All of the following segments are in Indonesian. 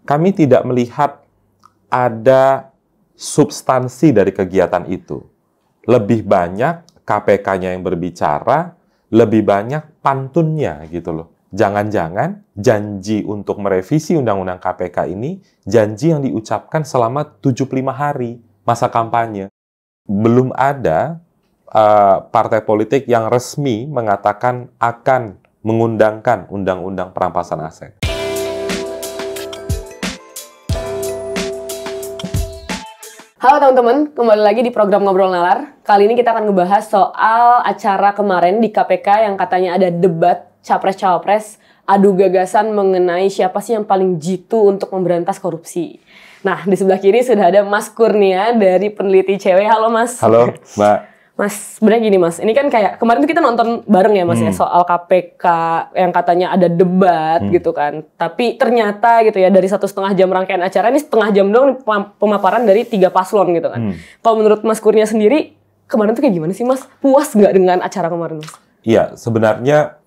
kami tidak melihat ada substansi dari kegiatan itu. Lebih banyak KPK-nya yang berbicara, lebih banyak pantunnya gitu loh. Jangan-jangan janji untuk merevisi Undang-Undang KPK ini janji yang diucapkan selama 75 hari masa kampanye. Belum ada partai politik yang resmi mengatakan akan mengundangkan Undang-Undang Perampasan Aset. Halo teman-teman, kembali lagi di program Ngobrol Nalar. Kali ini kita akan ngebahas soal acara kemarin di KPK yang katanya ada debat Capres-Cawapres, adu gagasan mengenai siapa sih yang paling jitu untuk memberantas korupsi. Nah, di sebelah kiri sudah ada Mas Kurnia dari Peneliti ICW. Halo Mas. Halo Mbak. Mas, sebenarnya gini Mas, ini kan kayak kemarin tuh kita nonton bareng ya Mas ya soal KPK yang katanya ada debat gitu kan. Tapi ternyata gitu ya dari 1,5 jam rangkaian acara ini setengah jam doang pemaparan dari 3 paslon gitu kan. Kalau menurut Mas Kurnia sendiri kemarin tuh kayak gimana sih Mas? Puas nggak dengan acara kemarin Mas? Iya, sebenarnya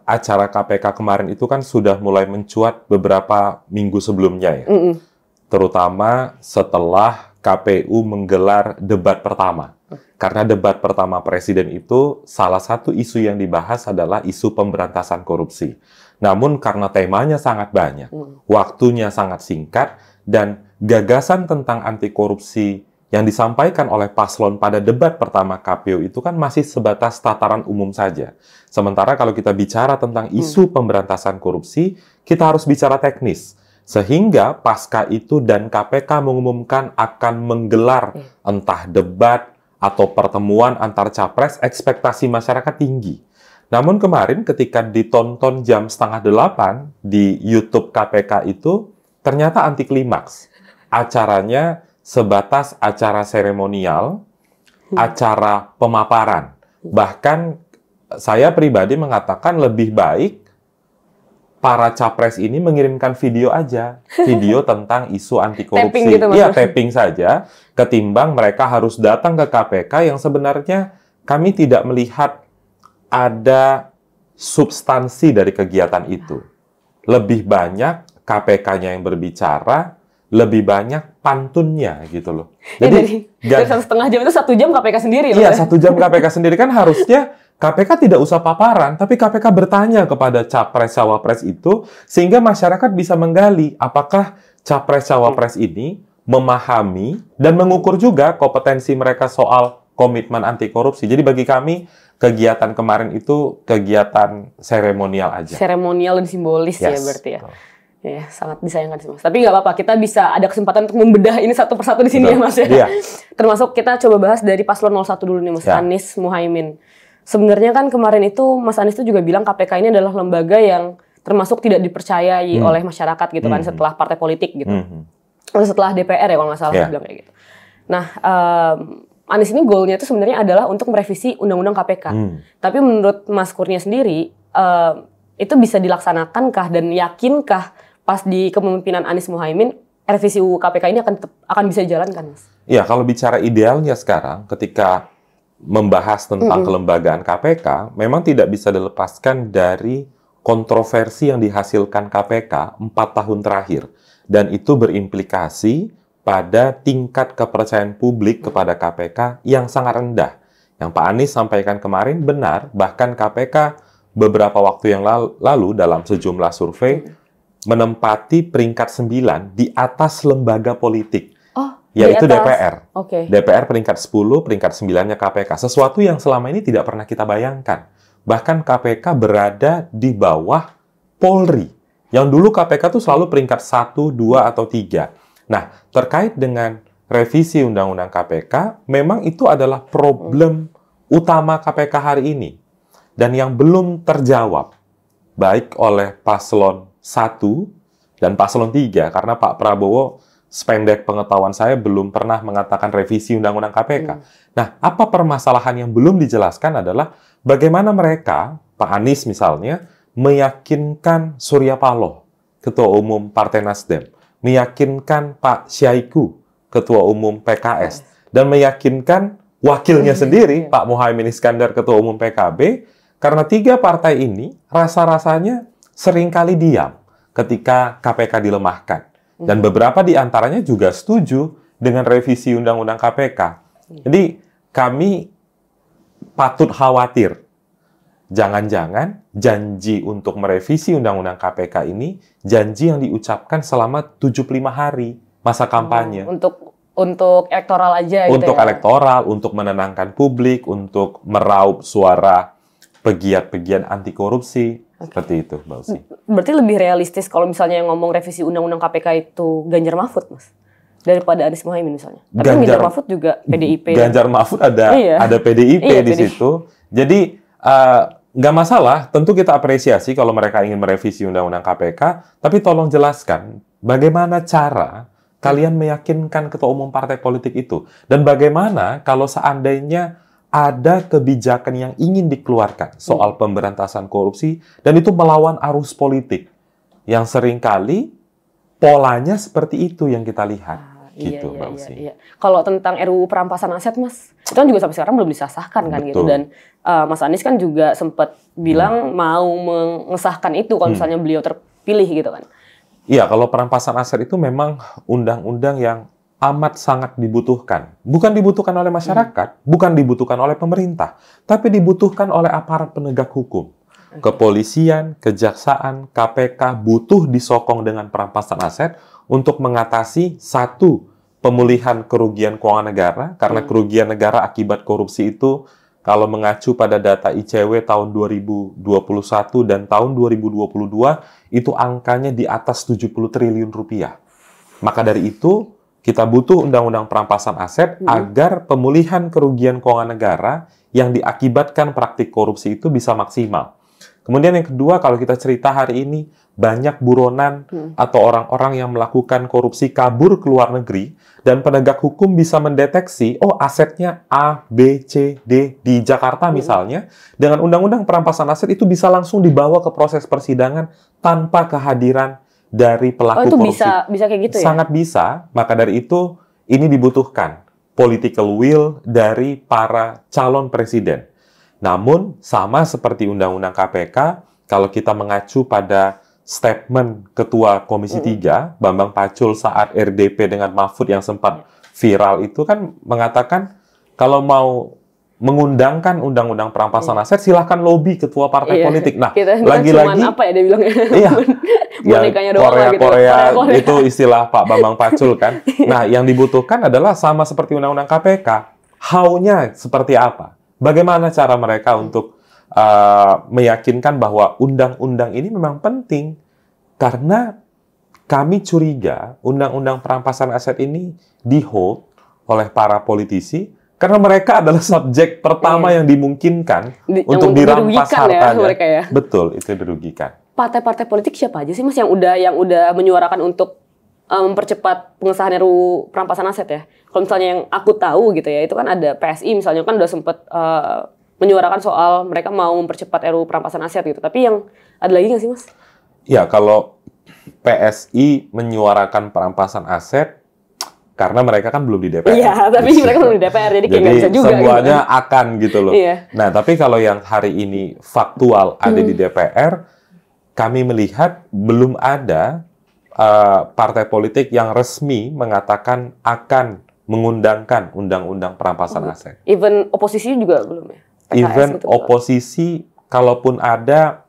acara KPK kemarin itu kan sudah mulai mencuat beberapa minggu sebelumnya ya. Terutama setelah KPU menggelar debat pertama. Karena debat pertama Presiden itu salah satu isu yang dibahas adalah isu pemberantasan korupsi. Namun karena temanya sangat banyak, waktunya sangat singkat, dan gagasan tentang anti korupsi yang disampaikan oleh paslon pada debat pertama KPU itu kan masih sebatas tataran umum saja. Sementara kalau kita bicara tentang isu pemberantasan korupsi, kita harus bicara teknis. Sehingga pasca itu dan KPK mengumumkan akan menggelar entah debat atau pertemuan antar capres, ekspektasi masyarakat tinggi. Namun kemarin ketika ditonton jam 7:30 di YouTube KPK itu, ternyata anti klimaks. Acaranya sebatas acara seremonial, acara pemaparan. Bahkan saya pribadi mengatakan lebih baik para capres ini mengirimkan video aja, video tentang isu anti korupsi. Tapping gitu, Iya, tapping saja, ketimbang mereka harus datang ke KPK yang sebenarnya kami tidak melihat ada substansi dari kegiatan itu. Lebih banyak KPK-nya yang berbicara, lebih banyak pantunnya gitu loh. Jadi dari 1,5 jam itu 1 jam KPK sendiri. Iya, 1 jam KPK sendiri kan harusnya KPK tidak usah paparan, tapi KPK bertanya kepada Capres-Cawapres itu, sehingga masyarakat bisa menggali apakah Capres-Cawapres ini memahami dan mengukur juga kompetensi mereka soal komitmen anti korupsi. Jadi bagi kami, kegiatan kemarin itu kegiatan seremonial aja. Seremonial dan simbolis ya berarti ya. Ya, sangat disayangkan sih Mas. Tapi nggak apa-apa, kita bisa ada kesempatan untuk membedah ini satu persatu di sini ya Mas ya. Iya. Termasuk kita coba bahas dari paslon 01 dulu nih Mas, Anies Muhaimin. Sebenarnya kan kemarin itu Mas Anies itu juga bilang KPK ini adalah lembaga yang termasuk tidak dipercayai oleh masyarakat gitu kan setelah partai politik gitu. Setelah DPR ya kalau nggak salah bilang kayak gitu. Nah, Anies ini goalnya itu sebenarnya adalah untuk merevisi Undang-Undang KPK. Tapi menurut Mas Kurnia sendiri, itu bisa dilaksanakan dan yakinkah pas di kepemimpinan Anies Muhaimin revisi UU KPK ini akan bisa dijalankan Mas? Iya, kalau bicara idealnya sekarang ketika membahas tentang kelembagaan KPK, memang tidak bisa dilepaskan dari kontroversi yang dihasilkan KPK 4 tahun terakhir. Dan itu berimplikasi pada tingkat kepercayaan publik kepada KPK yang sangat rendah. Yang Pak Anies sampaikan kemarin benar, bahkan KPK beberapa waktu yang lalu dalam sejumlah survei menempati peringkat 9 di atas lembaga politik. Yaitu DPR. DPR peringkat 10, peringkat 9-nya KPK. Sesuatu yang selama ini tidak pernah kita bayangkan. Bahkan KPK berada di bawah Polri. Yang dulu KPK itu selalu peringkat 1, 2, atau 3. Nah, terkait dengan revisi Undang-Undang KPK, memang itu adalah problem utama KPK hari ini. Dan yang belum terjawab, baik oleh paslon 1 dan paslon 3, karena Pak Prabowo sependek pengetahuan saya belum pernah mengatakan revisi Undang-Undang KPK. Nah, apa permasalahan yang belum dijelaskan adalah bagaimana mereka, Pak Anies misalnya, meyakinkan Surya Paloh, Ketua Umum Partai Nasdem, meyakinkan Pak Syahiku, Ketua Umum PKS, dan meyakinkan wakilnya sendiri, Pak Muhaimin Iskandar, Ketua Umum PKB, karena 3 partai ini rasa-rasanya seringkali diam. ketika KPK dilemahkan. Dan beberapa di antaranya juga setuju dengan revisi Undang-Undang KPK. Jadi kami patut khawatir. Jangan-jangan janji untuk merevisi Undang-Undang KPK ini janji yang diucapkan selama 75 hari masa kampanye. Untuk elektoral aja gitu untuk ya? Elektoral, untuk menenangkan publik, untuk meraup suara pegiat-pegiat anti korupsi. Seperti itu, Mbak Usi. Berarti lebih realistis kalau misalnya yang ngomong revisi Undang-Undang KPK itu Ganjar Mahfud, Mas? Daripada Anies Muhaimin misalnya. Tapi Ganjar Mahfud juga PDIP. Ganjar Mahfud ada PDIP di situ. Jadi nggak masalah, tentu kita apresiasi kalau mereka ingin merevisi Undang-Undang KPK, tapi tolong jelaskan bagaimana cara kalian meyakinkan ketua umum partai politik itu. Dan bagaimana kalau seandainya ada kebijakan yang ingin dikeluarkan soal pemberantasan korupsi, dan itu melawan arus politik. Yang seringkali polanya seperti itu yang kita lihat. Gitu, Mbak Usi. Iya. Kalau tentang RUU perampasan aset, Mas, itu kan juga sampai sekarang belum disahkan kan. Betul. Gitu. Dan Mas Anies kan juga sempat bilang mau mengesahkan itu kalau misalnya beliau terpilih gitu kan. Iya, kalau perampasan aset itu memang undang-undang yang amat sangat dibutuhkan. Bukan dibutuhkan oleh masyarakat, bukan dibutuhkan oleh pemerintah, tapi dibutuhkan oleh aparat penegak hukum. Kepolisian, kejaksaan, KPK butuh disokong dengan perampasan aset untuk mengatasi satu, pemulihan kerugian keuangan negara, karena kerugian negara akibat korupsi itu kalau mengacu pada data ICW tahun 2021 dan tahun 2022 itu angkanya di atas 70 triliun rupiah. Maka dari itu kita butuh undang-undang perampasan aset agar pemulihan kerugian keuangan negara yang diakibatkan praktik korupsi itu bisa maksimal. Kemudian yang kedua, kalau kita cerita hari ini, banyak buronan atau orang-orang yang melakukan korupsi kabur ke luar negeri, dan penegak hukum bisa mendeteksi, oh asetnya A, B, C, D di Jakarta misalnya, dengan undang-undang perampasan aset itu bisa langsung dibawa ke proses persidangan tanpa kehadiran dari pelaku korupsi. Bisa kayak gitu ya? Sangat bisa, maka dari itu ini dibutuhkan political will dari para calon presiden. Namun, sama seperti Undang-Undang KPK, kalau kita mengacu pada statement Ketua Komisi 3, Bambang Pacul saat RDP dengan Mahfud yang sempat viral itu kan mengatakan, kalau mau mengundangkan Undang-Undang perampasan aset, silahkan lobby ketua partai politik. Nah, lagi-lagi apa ya dia bilangnya? Iya, Korea itu istilah Pak Bambang Pacul kan. Nah, yang dibutuhkan adalah sama seperti Undang-Undang KPK. How-nya seperti apa? Bagaimana cara mereka untuk meyakinkan bahwa undang-undang ini memang penting? Karena kami curiga Undang-Undang perampasan aset ini di-hold oleh para politisi karena mereka adalah subjek pertama yang dimungkinkan untuk dirampas hartanya. Ya? Betul, itu dirugikan. Partai-partai politik siapa aja sih, Mas, yang udah menyuarakan untuk mempercepat pengesahan RUU perampasan aset ya? Kalau misalnya yang aku tahu gitu ya, itu kan ada PSI misalnya kan udah sempat menyuarakan soal mereka mau mempercepat RUU perampasan aset gitu. Tapi yang ada lagi nggak sih, Mas? Ya, kalau PSI menyuarakan perampasan aset karena mereka kan belum di DPR. Iya, tapi mereka belum di DPR, jadi kayak nggak bisa juga. Semuanya gitu. Akan gitu loh. Iya. Nah, tapi kalau yang hari ini faktual ada di DPR, kami melihat belum ada partai politik yang resmi mengatakan akan mengundangkan undang-undang perampasan aset. Even oposisi juga belum ya? PKS Even gitu, oposisi, kalaupun ada,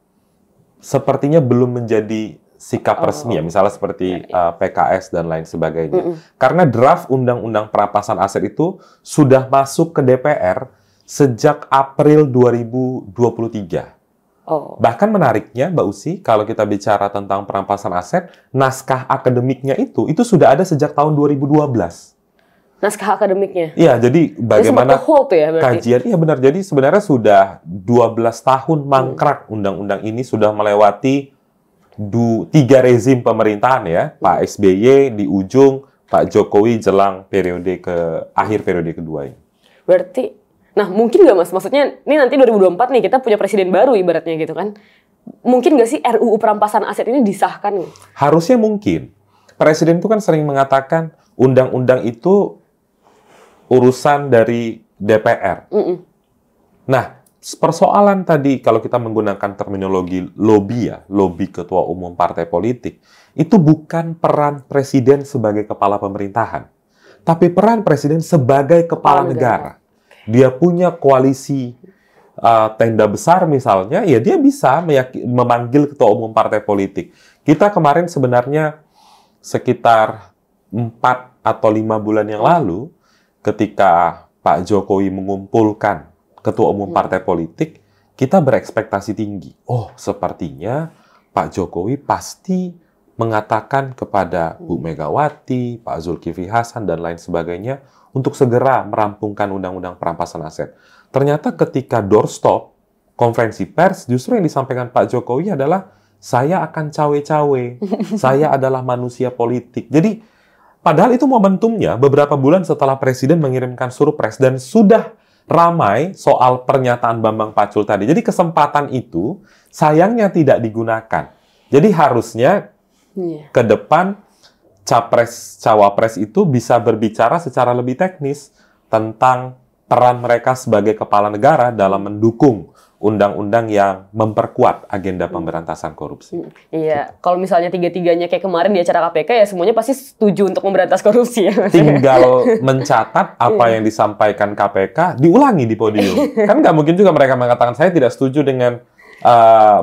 sepertinya belum menjadi sikap resmi ya, misalnya seperti PKS dan lain sebagainya. Karena draft undang-undang perampasan aset itu sudah masuk ke DPR sejak April 2023. Bahkan menariknya, Mbak Usi, kalau kita bicara tentang perampasan aset, naskah akademiknya itu sudah ada sejak tahun 2012. Naskah akademiknya? Iya, jadi bagaimana ya, kajian, iya benar, jadi sebenarnya sudah 12 tahun mangkrak undang-undang ini, sudah melewati 3 rezim pemerintahan ya, Pak SBY di ujung, Pak Jokowi jelang akhir periode kedua ini. Berarti, nah mungkin nggak, Mas? Maksudnya ini nanti 2024 nih kita punya presiden baru ibaratnya gitu kan? Mungkin nggak sih RUU perampasan aset ini disahkan? Harusnya mungkin. Presiden itu kan sering mengatakan undang-undang itu urusan dari DPR. Nah, persoalan tadi kalau kita menggunakan terminologi lobby ya, lobby ketua umum partai politik, itu bukan peran presiden sebagai kepala pemerintahan, tapi peran presiden sebagai kepala negara. Dia punya koalisi tenda besar misalnya, ya dia bisa memanggil ketua umum partai politik. Kita kemarin sebenarnya sekitar 4 atau 5 bulan yang lalu, ketika Pak Jokowi mengumpulkan ketua umum partai politik, kita berekspektasi tinggi. Oh, sepertinya Pak Jokowi pasti mengatakan kepada Bu Megawati, Pak Zulkifli Hasan, dan lain sebagainya untuk segera merampungkan undang-undang perampasan aset. Ternyata ketika doorstop, konferensi pers, justru yang disampaikan Pak Jokowi adalah, saya akan cawe-cawe, saya adalah manusia politik. Jadi, padahal itu momentumnya beberapa bulan setelah Presiden mengirimkan surpres, dan sudah ramai soal pernyataan Bambang Pacul tadi. Jadi kesempatan itu sayangnya tidak digunakan. Jadi harusnya ke depan Capres-Cawapres itu bisa berbicara secara lebih teknis tentang peran mereka sebagai kepala negara dalam mendukung undang-undang yang memperkuat agenda pemberantasan korupsi. Iya, kalau misalnya tiga-tiganya kayak kemarin di acara KPK ya semuanya pasti setuju untuk memberantas korupsi ya. Tinggal mencatat apa yang disampaikan KPK, diulangi di podium. Kan nggak mungkin juga mereka mengatakan saya tidak setuju dengan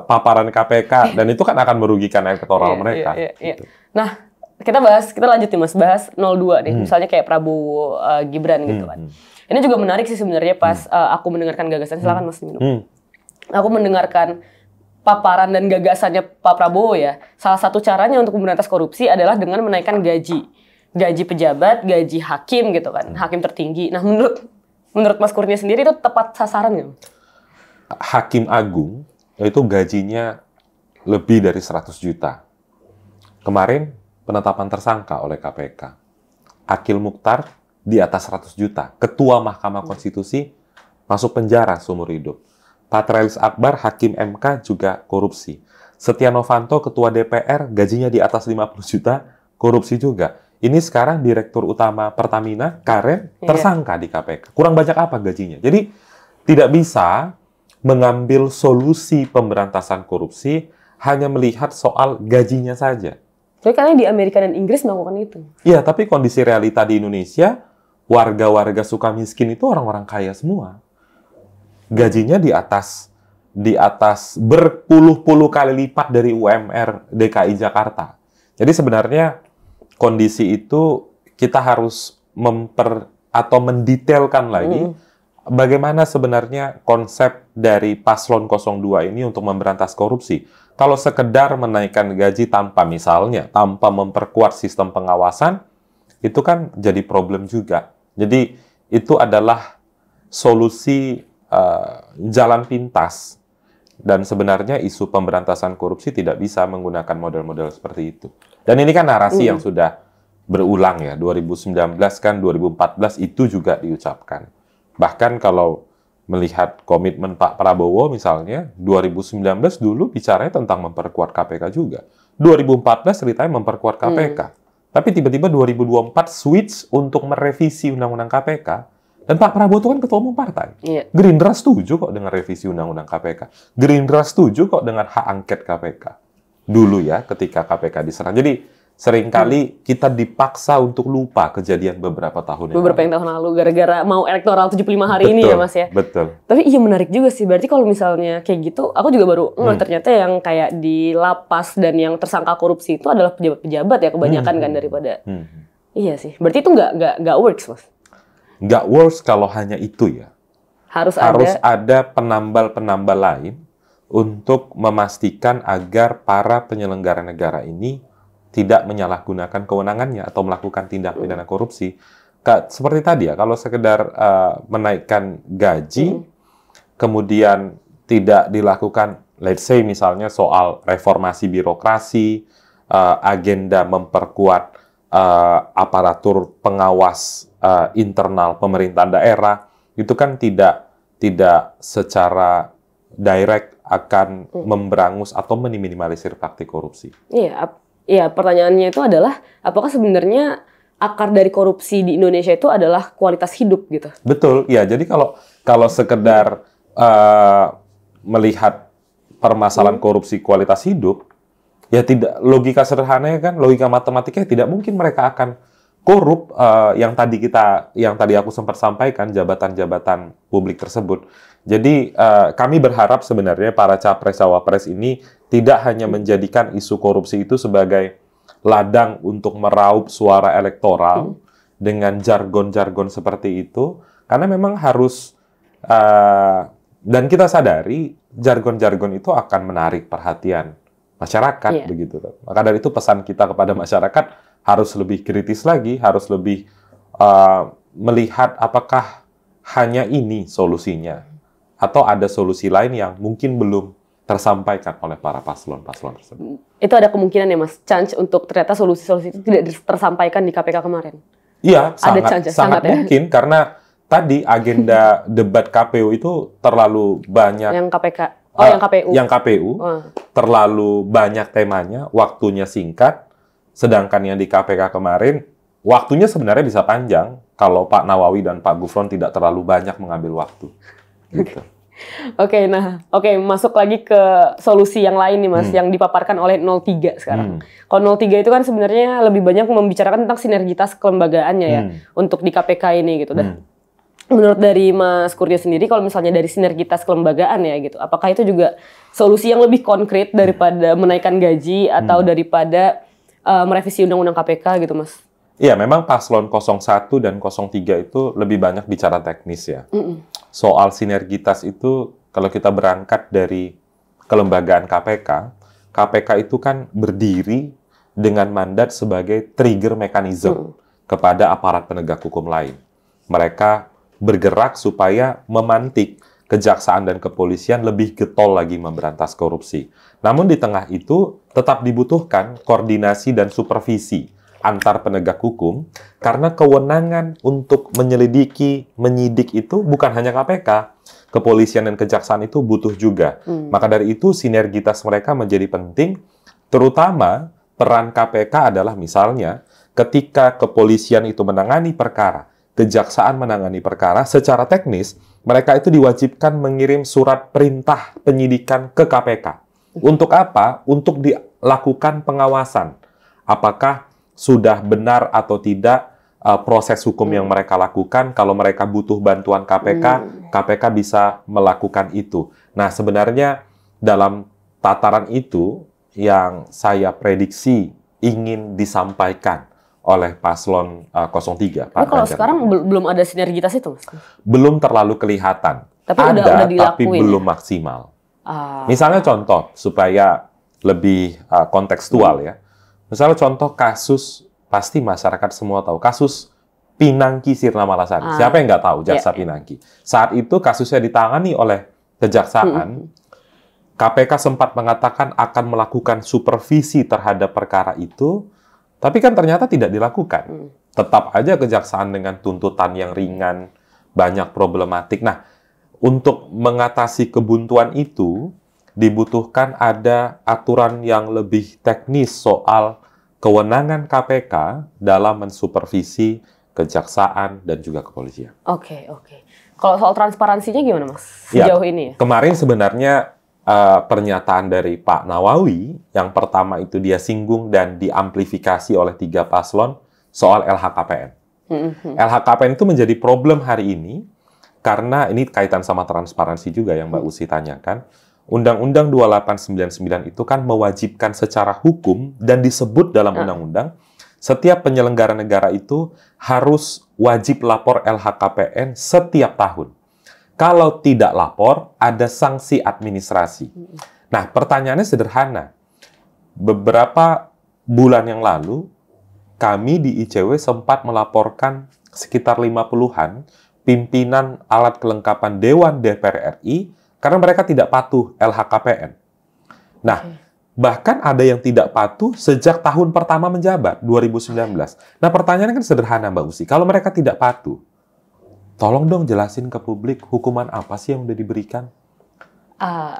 paparan KPK, dan itu kan akan merugikan elektoral mereka. Gitu. Nah, kita lanjut nih Mas, bahas 02 nih, misalnya kayak Prabowo Gibran gitu kan. Ini juga menarik sih sebenarnya pas aku mendengarkan gagasan, silakan Mas minum. Aku mendengarkan paparan dan gagasannya Pak Prabowo ya. Salah satu caranya untuk memberantas korupsi adalah dengan menaikkan gaji pejabat, gaji hakim gitu kan, hakim tertinggi. Nah, menurut Mas Kurnia sendiri itu tepat sasaran nggak? Hakim Agung itu gajinya lebih dari 100 juta. Kemarin penetapan tersangka oleh KPK. Akil Mukhtar di atas 100 juta. Ketua Mahkamah Konstitusi masuk penjara seumur hidup. Patrialis Akbar, Hakim MK juga korupsi. Setia Novanto, Ketua DPR, gajinya di atas 50 juta, korupsi juga. Ini sekarang Direktur Utama Pertamina, Karen, tersangka di KPK. Kurang banyak apa gajinya? Jadi, tidak bisa mengambil solusi pemberantasan korupsi hanya melihat soal gajinya saja. Jadi karena di Amerika dan Inggris melakukan itu. Iya, tapi kondisi realita di Indonesia, warga-warga suka miskin itu orang-orang kaya semua. Gajinya di atas berpuluh-puluh kali lipat dari UMR DKI Jakarta. Jadi sebenarnya kondisi itu kita harus mendetailkan lagi bagaimana sebenarnya konsep dari Paslon 02 ini untuk memberantas korupsi. Kalau sekedar menaikkan gaji tanpa memperkuat sistem pengawasan, itu kan jadi problem juga. Jadi itu adalah solusi jalan pintas, dan sebenarnya isu pemberantasan korupsi tidak bisa menggunakan model-model seperti itu. Dan ini kan narasi yang sudah berulang ya, 2019 kan, 2014 itu juga diucapkan. Bahkan kalau melihat komitmen Pak Prabowo misalnya, 2019 dulu bicaranya tentang memperkuat KPK juga. 2014 ceritanya memperkuat KPK. Tapi tiba-tiba 2024 switch untuk merevisi Undang-Undang KPK. Dan Pak Prabowo itu kan ketua umum partai. Gerindra setuju kok dengan revisi Undang-Undang KPK. Gerindra setuju kok dengan hak angket KPK. Dulu ya, ketika KPK diserang. Jadi seringkali kita dipaksa untuk lupa kejadian beberapa tahun yang lalu. Gara-gara mau elektoral 75 hari ini ya Mas ya. Betul. Tapi iya menarik juga sih. Berarti kalau misalnya kayak gitu, aku juga baru ternyata yang kayak di lapas dan yang tersangka korupsi itu adalah pejabat-pejabat ya kebanyakan kan daripada. Iya sih. Berarti itu nggak works Mas. Nggak works kalau hanya itu ya. Harus ada penambal-penambal lain untuk memastikan agar para penyelenggara negara ini tidak menyalahgunakan kewenangannya atau melakukan tindak pidana korupsi. Seperti tadi ya, kalau sekedar menaikkan gaji, kemudian tidak dilakukan, let's say misalnya soal reformasi birokrasi, agenda memperkuat aparatur pengawas internal pemerintahan daerah, itu kan tidak secara direct akan memberangus atau meminimalisir praktik korupsi. Iya, pertanyaannya itu adalah apakah sebenarnya akar dari korupsi di Indonesia itu adalah kualitas hidup gitu? Betul, ya. Jadi kalau sekedar melihat permasalahan korupsi kualitas hidup, ya tidak, logika sederhananya kan, logika matematikanya tidak mungkin mereka akan korup yang tadi aku sempat sampaikan, jabatan-jabatan publik tersebut. Jadi kami berharap sebenarnya para capres cawapres ini tidak hanya menjadikan isu korupsi itu sebagai ladang untuk meraup suara elektoral dengan jargon-jargon seperti itu, karena memang harus dan kita sadari jargon-jargon itu akan menarik perhatian masyarakat, begitu. Maka dari itu pesan kita kepada masyarakat harus lebih kritis lagi, harus lebih melihat apakah hanya ini solusinya atau ada solusi lain yang mungkin belum tersampaikan oleh para paslon-paslon tersebut. Itu ada kemungkinan ya Mas, chance untuk ternyata solusi-solusi itu tidak tersampaikan di KPK kemarin? Iya, sangat mungkin ya? Karena tadi agenda debat KPU itu terlalu banyak. Yang KPK? Oh, yang KPU. Yang KPU terlalu banyak temanya, waktunya singkat. Sedangkan yang di KPK kemarin, waktunya sebenarnya bisa panjang kalau Pak Nawawi dan Pak Gufron tidak terlalu banyak mengambil waktu. Gitu. Oke, masuk lagi ke solusi yang lain nih Mas, yang dipaparkan oleh 03 sekarang. Kalau 03 itu kan sebenarnya lebih banyak membicarakan tentang sinergitas kelembagaannya ya, untuk di KPK ini gitu. Dan menurut dari Mas Kurnia sendiri, kalau misalnya dari sinergitas kelembagaan ya gitu, apakah itu juga solusi yang lebih konkret daripada menaikkan gaji atau daripada merevisi undang-undang KPK gitu Mas? Iya, memang paslon 01 dan 03 itu lebih banyak bicara teknis ya. Soal sinergitas itu, kalau kita berangkat dari kelembagaan KPK, KPK itu kan berdiri dengan mandat sebagai trigger mechanism kepada aparat penegak hukum lain. Mereka bergerak supaya memantik kejaksaan dan kepolisian lebih getol lagi memberantas korupsi. Namun di tengah itu tetap dibutuhkan koordinasi dan supervisi antar penegak hukum, karena kewenangan untuk menyelidiki, menyidik itu bukan hanya KPK. Kepolisian dan kejaksaan itu butuh juga. Maka dari itu sinergitas mereka menjadi penting, terutama peran KPK adalah misalnya ketika kepolisian itu menangani perkara, kejaksaan menangani perkara, secara teknis mereka itu diwajibkan mengirim surat perintah penyidikan ke KPK. Untuk apa? Untuk dilakukan pengawasan. Apakah sudah benar atau tidak proses hukum yang mereka lakukan. Kalau mereka butuh bantuan KPK, KPK bisa melakukan itu. Nah, sebenarnya dalam tataran itu yang saya prediksi ingin disampaikan oleh paslon 03. Tapi kalau sekarang belum ada sinergitas itu, Mas? Belum terlalu kelihatan. Tapi udah tapi belum maksimal. Misalnya contoh, supaya lebih kontekstual ya. Misalnya contoh kasus, pasti masyarakat semua tahu, kasus Pinangki Sirna Malasari. Siapa yang nggak tahu Jaksa Pinangki? Saat itu kasusnya ditangani oleh kejaksaan, KPK sempat mengatakan akan melakukan supervisi terhadap perkara itu, tapi kan ternyata tidak dilakukan. Tetap aja kejaksaan dengan tuntutan yang ringan, banyak problematik. Nah, untuk mengatasi kebuntuan itu, dibutuhkan ada aturan yang lebih teknis soal kewenangan KPK dalam mensupervisi kejaksaan dan juga kepolisian. Oke. Kalau soal transparansinya gimana, Mas? Sejauh ini ya? Kemarin sebenarnya pernyataan dari Pak Nawawi, yang pertama itu dia singgung dan diamplifikasi oleh 3 paslon soal LHKPN. LHKPN itu menjadi problem hari ini, karena ini kaitan sama transparansi juga yang Mbak Usi tanyakan. Undang-Undang 2899 itu kan mewajibkan secara hukum dan disebut dalam undang-undang, setiap penyelenggara negara itu harus wajib lapor LHKPN setiap tahun. Kalau tidak lapor, ada sanksi administrasi. Nah, pertanyaannya sederhana. Beberapa bulan yang lalu, kami di ICW sempat melaporkan sekitar 50-an pimpinan alat kelengkapan Dewan DPR RI karena mereka tidak patuh LHKPN. Nah, bahkan ada yang tidak patuh sejak tahun pertama menjabat, 2019. Nah, pertanyaannya kan sederhana, Mbak Usi. Kalau mereka tidak patuh, tolong dong jelasin ke publik hukuman apa sih yang udah diberikan.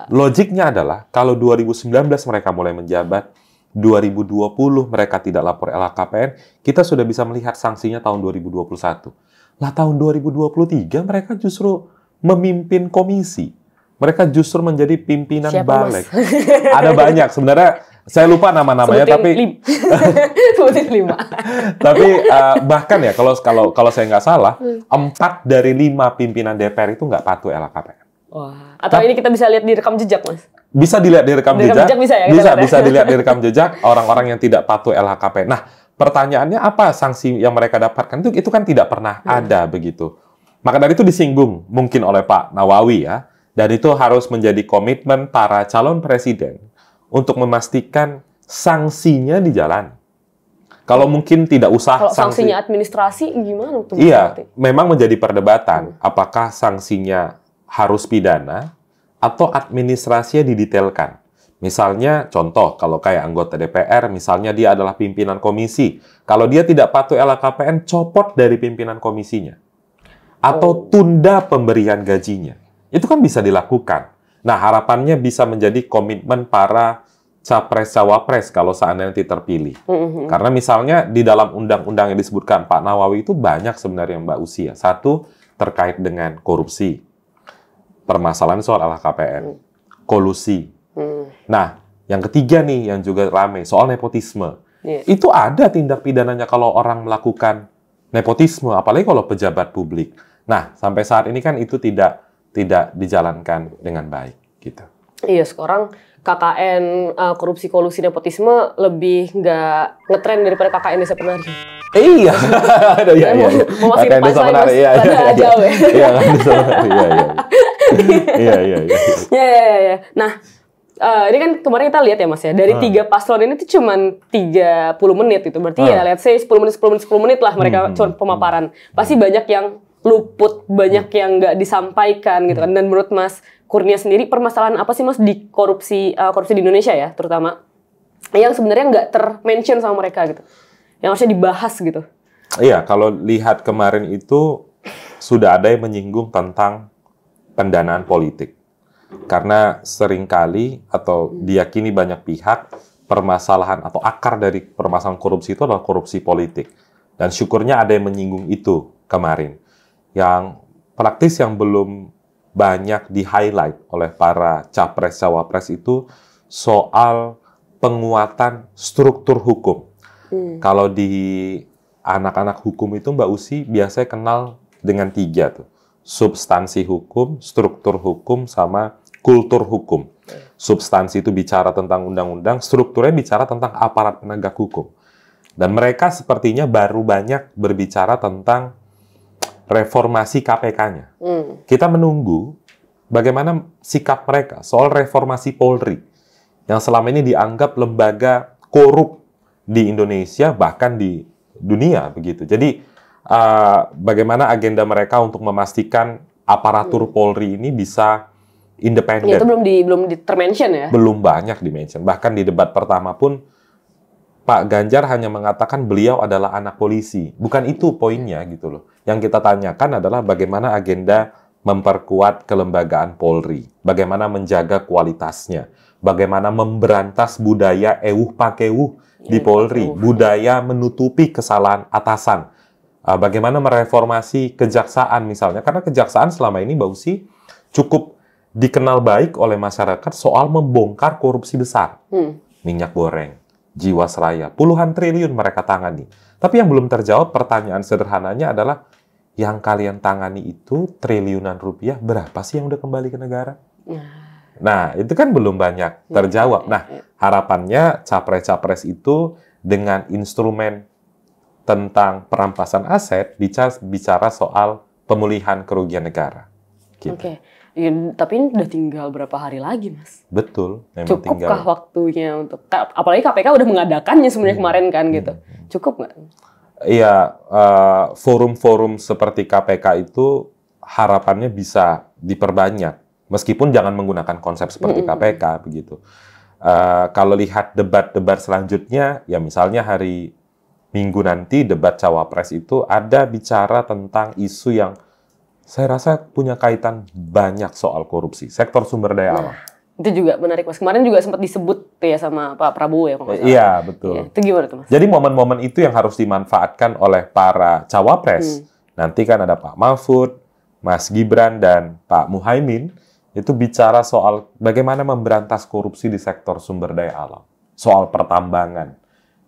Logiknya adalah, kalau 2019 mereka mulai menjabat, 2020 mereka tidak lapor LHKPN, kita sudah bisa melihat sanksinya tahun 2021. Lah, tahun 2023 mereka justru memimpin komisi. mereka justru menjadi pimpinan Siapa, balik. Mas? Ada banyak sebenarnya. Saya lupa nama-namanya, tapi sebutin 5. Tapi bahkan ya kalau saya nggak salah, 4 dari 5 pimpinan DPR itu nggak patuh LHKPN. Wah. Atau ini kita bisa lihat di rekam jejak, Mas? Bisa dilihat di rekam jejak. Bisa ya? Bisa dilihat di rekam jejak orang-orang yang tidak patuh LHKPN. Nah, pertanyaannya apa sanksi yang mereka dapatkan? Itu kan tidak pernah ada begitu. Maka dari itu disinggung mungkin oleh Pak Nawawi ya, dan itu harus menjadi komitmen para calon presiden untuk memastikan sanksinya dijalani. Kalau mungkin tidak usah kalau sanksinya administrasi gimana tuh? Iya, memang menjadi perdebatan apakah sanksinya harus pidana atau administrasinya didetailkan. Misalnya contoh kalau kayak anggota DPR, misalnya dia adalah pimpinan komisi. Kalau dia tidak patuh LHKPN, copot dari pimpinan komisinya. Atau tunda pemberian gajinya. Itu kan bisa dilakukan. Nah, harapannya bisa menjadi komitmen para capres-cawapres kalau seandainya nanti terpilih. Karena misalnya di dalam undang-undang yang disebutkan Pak Nawawi itu banyak sebenarnya Mbak Usi. Satu, terkait dengan korupsi. Permasalahan soal LHKPN. Kolusi. Nah, yang ketiga nih yang juga ramai, soal nepotisme. Itu ada tindak pidananya kalau orang melakukan nepotisme, apalagi kalau pejabat publik. Nah, sampai saat ini kan itu tidak dijalankan dengan baik gitu. Iya, sekarang KKN korupsi kolusi nepotisme lebih nggak ngetren daripada KKN Desa Penari. Iya. Iya. Mau masih KKN Desa Penari. Iya. Jauh ya. Iya, Desa Penari. Iya. Iya. Nah, ini kan kemarin kita lihat ya Mas ya, dari 3 paslon ini tuh cuman 30 menit gitu. Berarti ya let's say 10 menit lah mereka cuma pemaparan. Pasti banyak yang luput, banyak yang nggak disampaikan gitu kan. Dan menurut Mas Kurnia sendiri, permasalahan apa sih Mas di korupsi di Indonesia ya, terutama yang sebenarnya nggak ter-mention sama mereka gitu, yang harusnya dibahas gitu? Iya, kalau lihat kemarin itu sudah ada yang menyinggung tentang pendanaan politik. Karena seringkali atau diyakini banyak pihak permasalahan atau akar dari permasalahan korupsi itu adalah korupsi politik. Dan syukurnya ada yang menyinggung itu kemarin. Yang praktis yang belum banyak di-highlight oleh para capres-cawapres itu soal penguatan struktur hukum. Kalau di anak-anak hukum itu Mbak Usi biasanya kenal dengan 3 tuh. Substansi hukum, struktur hukum, sama kultur hukum. Substansi itu bicara tentang undang-undang, strukturnya bicara tentang aparat penegak hukum. Dan mereka sepertinya baru banyak berbicara tentang reformasi KPK-nya. Kita menunggu bagaimana sikap mereka soal reformasi Polri, yang selama ini dianggap lembaga korup di Indonesia, bahkan di dunia begitu. Jadi, bagaimana agenda mereka untuk memastikan aparatur Polri ini bisa independen. Itu belum di-mention ya? Belum banyak di-mention. Bahkan di debat pertama pun Pak Ganjar hanya mengatakan beliau adalah anak polisi. Bukan itu poinnya gitu loh. Yang kita tanyakan adalah bagaimana agenda memperkuat kelembagaan Polri, bagaimana menjaga kualitasnya, bagaimana memberantas budaya ewuh pakewuh di Polri, budaya menutupi kesalahan atasan. Bagaimana mereformasi kejaksaan misalnya, karena kejaksaan selama ini Mbak Usi cukup dikenal baik oleh masyarakat soal membongkar korupsi besar. Minyak goreng, Jiwasraya, puluhan triliun mereka tangani. Tapi yang belum terjawab pertanyaan sederhananya adalah yang kalian tangani itu triliunan rupiah, berapa sih yang udah kembali ke negara? Nah, itu kan belum banyak terjawab. Nah, harapannya capres-capres itu dengan instrumen tentang perampasan aset bicara soal pemulihan kerugian negara. Gitu. Oke. Ya, tapi ini udah tinggal berapa hari lagi, Mas? Betul. Cukupkah waktunya untuk, apalagi KPK udah mengadakannya sebenarnya kemarin kan gitu. Cukup nggak? Iya, forum-forum seperti KPK itu harapannya bisa diperbanyak. Meskipun jangan menggunakan konsep seperti KPK begitu. Kalau lihat debat-debat selanjutnya, ya misalnya hari Minggu nanti debat Cawapres itu ada bicara tentang isu yang saya rasa punya kaitan banyak soal korupsi, sektor sumber daya alam. Itu juga menarik, Mas. Kemarin juga sempat disebut ya sama Pak Prabowo ya. Iya, betul. Ya, itu gimana tuh, Mas? Jadi momen-momen itu yang harus dimanfaatkan oleh para Cawapres. Nanti kan ada Pak Mahfud, Mas Gibran, dan Pak Muhaimin. itu bicara soal bagaimana memberantas korupsi di sektor sumber daya alam. Soal pertambangan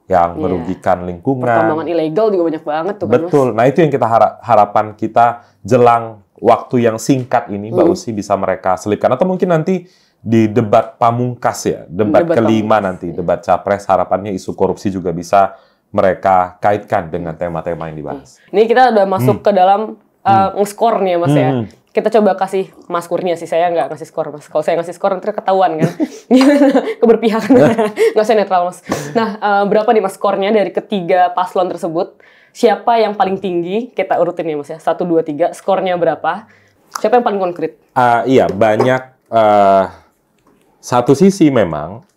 yang merugikan lingkungan. Pertambangan ilegal juga banyak banget tuh kan, betul. Mas. Nah itu yang kita harapan kita jelang waktu yang singkat ini, Mbak Usi bisa mereka selipkan. Atau mungkin nanti di debat pamungkas ya, debat kelima pamungkas, nanti, debat capres, harapannya isu korupsi juga bisa mereka kaitkan dengan tema-tema yang dibahas. Ini kita udah masuk ke dalam nge-score nih ya Mas ya. Kita coba kasih Mas Kurnia sih, saya nggak ngasih skor Mas. Kalau saya ngasih skor nanti ketahuan kan. Keberpihakan. Nggak usah netral Mas. Nah, berapa nih Mas skornya dari ketiga paslon tersebut? Siapa yang paling tinggi? Kita urutin ya Mas ya. 1, 2, 3. Skornya berapa? Siapa yang paling konkret? Iya, banyak. Satu sisi memang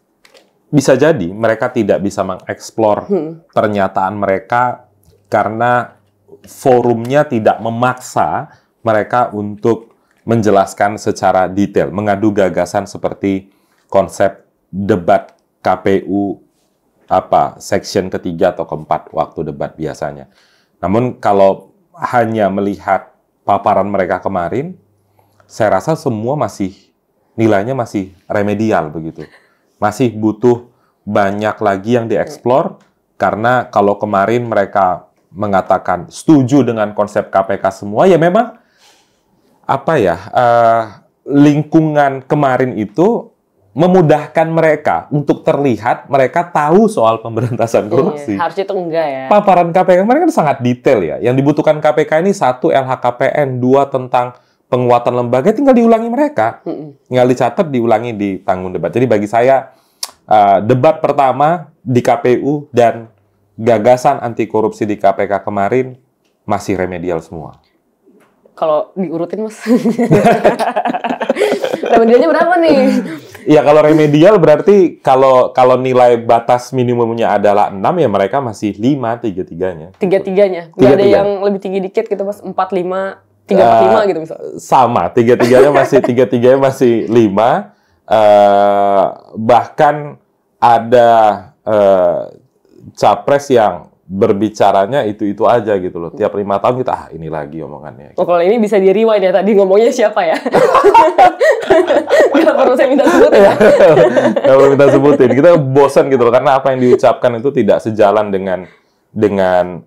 bisa jadi mereka tidak bisa mengeksplor pernyataan mereka karena forumnya tidak memaksa mereka untuk menjelaskan secara detail, mengadu gagasan seperti konsep debat KPU section ketiga atau keempat waktu debat biasanya. Namun kalau hanya melihat paparan mereka kemarin, saya rasa semua nilainya masih remedial begitu. Masih butuh banyak lagi yang dieksplor karena kalau kemarin mereka mengatakan setuju dengan konsep KPK semua, ya memang lingkungan kemarin itu memudahkan mereka untuk terlihat mereka tahu soal pemberantasan korupsi. Harusnya itu enggak ya. Paparan KPK kemarin kan sangat detail ya. Yang dibutuhkan KPK ini 1 LHKPN, 2 tentang penguatan lembaga, tinggal diulangi mereka. Tinggal dicatat, diulangi di panggung debat. Jadi bagi saya debat pertama di KPU dan gagasan anti korupsi di KPK kemarin masih remedial semua. Kalau diurutin Mas. Remedialnya berapa nih? Ya kalau remedial berarti kalau nilai batas minimumnya adalah 6 ya mereka masih 5 tiga-tiganya. Tiga-tiganya. Nggak ada yang lebih tinggi dikit gitu Mas, 4, 5, 3, 4, 5 gitu misalnya. Sama, tiga-tiganya masih 5. Bahkan ada capres yang berbicaranya itu aja gitu loh. Tiap 5 tahun kita ini lagi omongannya. Oh kalau ini bisa di rewind ya, tadi ngomongnya siapa ya? Nggak perlu saya minta sebutin ya. Nggak perlu minta sebutin. Kita bosan gitu loh karena apa yang diucapkan itu tidak sejalan dengan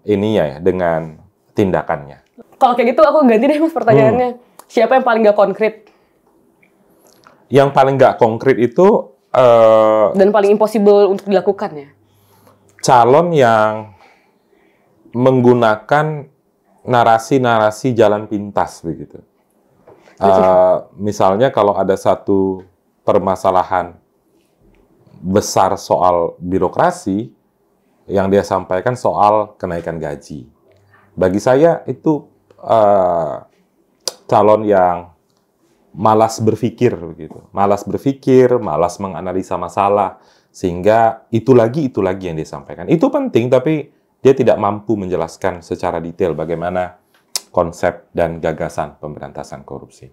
ininya ya, dengan tindakannya. Kalau kayak gitu aku ganti deh Mas pertanyaannya. Siapa yang paling nggak konkret? Yang paling nggak konkret itu dan paling impossible untuk dilakukan ya? Calon yang menggunakan narasi-narasi jalan pintas begitu. Misalnya kalau ada satu permasalahan besar soal birokrasi, yang dia sampaikan soal kenaikan gaji. Bagi saya itu calon yang malas berpikir begitu, malas menganalisa masalah, sehingga itu lagi yang dia sampaikan. Itu penting, tapi dia tidak mampu menjelaskan secara detail bagaimana konsep dan gagasan pemberantasan korupsi.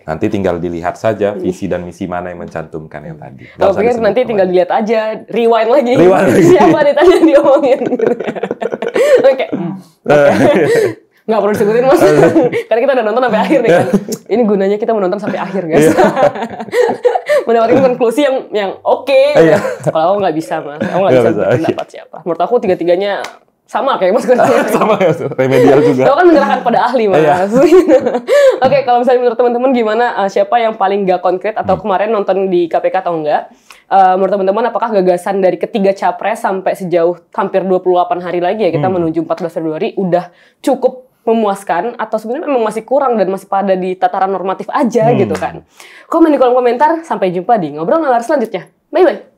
Nanti tinggal dilihat saja visi dan misi mana yang mencantumkan yang tadi. Kalau pikir nanti tinggal dilihat aja, rewind lagi. Siapa ditanya diomongin. Oke. Nggak perlu disebutin Mas. Karena kita udah nonton sampai akhir nih kan. Ini gunanya kita menonton sampai akhir guys. Mendapatkan konklusi yang oke. Kalau aku nggak bisa Mas. Aku nggak bisa pendapat siapa. Menurut aku tiga-tiganya sama kayak Mas Kurnia. Sama ya, remedial juga. Kau kan menyerahkan pada ahli Mas. Oke, kalau misalnya menurut teman-teman gimana? Siapa yang paling nggak konkret atau kemarin nonton di KPK atau enggak? Menurut teman-teman apakah gagasan dari ketiga capres sampai sejauh hampir 28 hari lagi ya kita menuju 14 Februari udah cukup memuaskan atau sebenarnya memang masih kurang dan masih pada di tataran normatif aja gitu kan. Komen di kolom komentar, sampai jumpa di Ngobrol Nalar selanjutnya. Bye-bye.